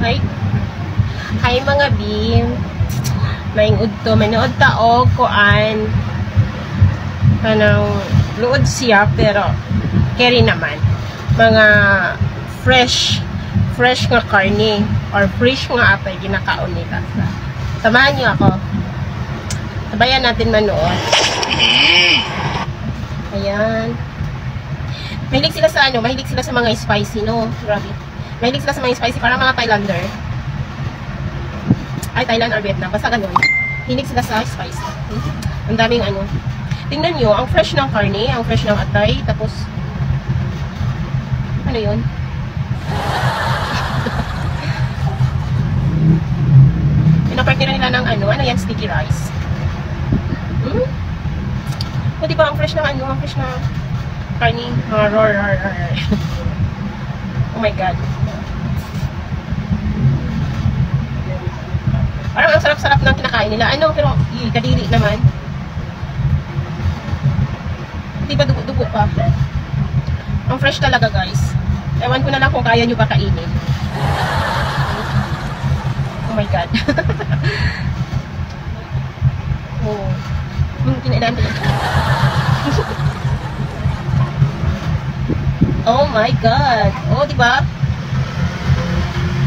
Hi. Hi mga bim. Maingod to. Manood ta og kuan. Kanang luod siya pero carry naman. Mga fresh nga karne or fresh nga apay ginakaon nila. Samahan niyo ako. Sabayan natin manood. Ayan. Mahilig sila sa ano, mahilig sila sa mga spicy, no? Grabe. Mahilig sila sa mga spicy, parang mga Thailander. Ay, Thailand or Vietnam. Basta ganun. Hilig sila sa spicy. Ang daming ano. Tingnan nyo, ang fresh ng karne, ang fresh ng atay, tapos, ano yun? Pinapartira nila ng ano yan, sticky rice. O, diba, ang fresh ng ano, ang fresh na karne. Oh my God. Parang ang sarap-sarap ng kinakain nila. Ano, pero, kadiri naman. Di ba dugo-dugo pa? Ang fresh talaga, guys. Ewan ko na lang kung kaya nyo ba kainin. Oh my God. Oh. Kinailan din. Oh my God. Oh, di ba?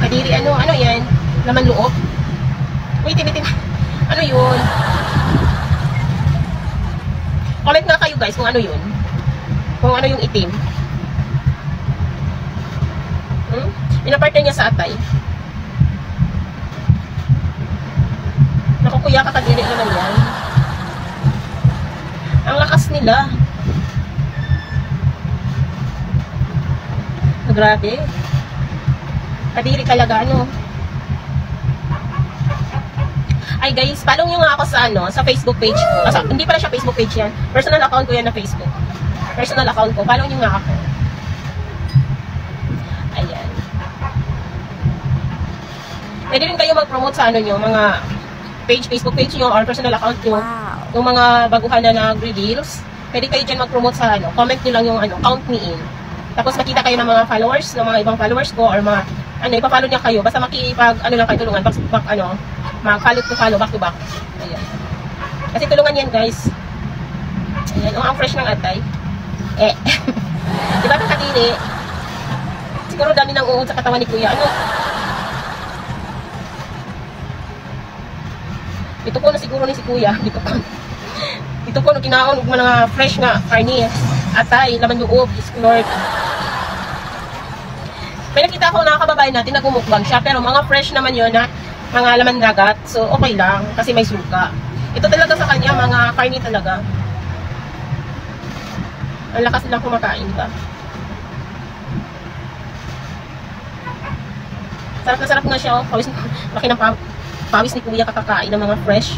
Kadiri, ano yan? Laman loob. Wait. Ano yun? Comment nga kayo guys kung ano yun. Kung ano yung itim. Pinapartner niya sa atay. Naku kuya, kakadiri naman yan. Ang lakas nila. Grabe. Kadiri talaga, ano. Ay guys, follow nyo nga ako sa ano, sa Facebook page ko. Hindi pala siya Facebook page yan. Personal account ko yan na Facebook. Personal account ko. Follow nyo nga ako. Ayan. Pwede rin kayo mag-promote sa ano nyo, mga page, Facebook page nyo or personal account nyo. Wow. Yung mga baguhan na nag-reveals. Pwede kayo dyan mag-promote sa ano. Comment nyo lang yung ano, count me in. Tapos makita kayo ng mga followers, ng mga ibang followers ko or mga, ano, ipa-follow niya kayo. Basta makipag, ano lang kayo, tulungan. Mag-follow to follow, back to back. Ayan. Kasi tulungan yan, guys. Ayan, ang fresh ng atay. Diba kakadiri? Siguro dami ng uod sa katawan ni kuya. Ano? Ito ko na siguro ni si kuya. Ito ko na kinaon mga fresh nga karne. Atay, laman loob, Lord. May nakita ko na kababayan natin, nagmumukbang siya. Pero mga fresh naman yun na mga laman dagat. So, okay lang. Kasi may suka. Ito talaga sa kanya, mga karne talaga. Ang lakas nilang kumakain ba? Sarap na sarap na siya. Oh. Laki ng pawis ni kuya kakakain ng mga fresh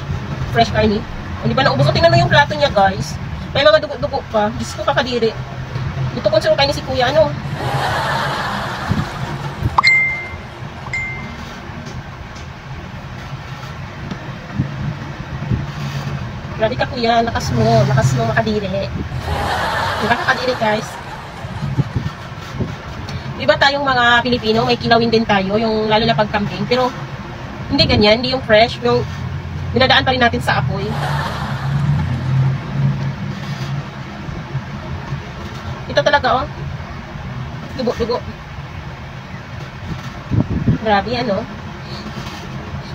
karne. Hindi ba naubos? O, tingnan mo yung plato niya, guys. May mga dugo-dugo pa. Diyos ko, kakadiri. Ito kung sino kain ni si kuya. Ano? Grabe ka kuya, lakas mo makadiri. Diba kakadiri guys? Diba tayong mga Pilipino, may kilawin din tayo, yung lalo na pag-camping. Pero hindi ganyan, hindi yung fresh, yung dinadaan pa rin natin sa apoy. Ito talaga oh. Dugo. Grabe ano.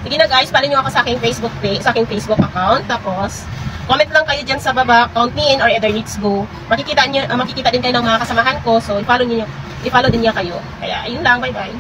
Sige na guys, follow nyo ako sa aking Facebook page, sa aking Facebook account. Tapos, comment lang kayo dyan sa baba, count me in or either let's go. Makikita din kayo ng mga kasamahan ko. So, i-follow din niya kayo. Kaya, ayun lang. Bye-bye.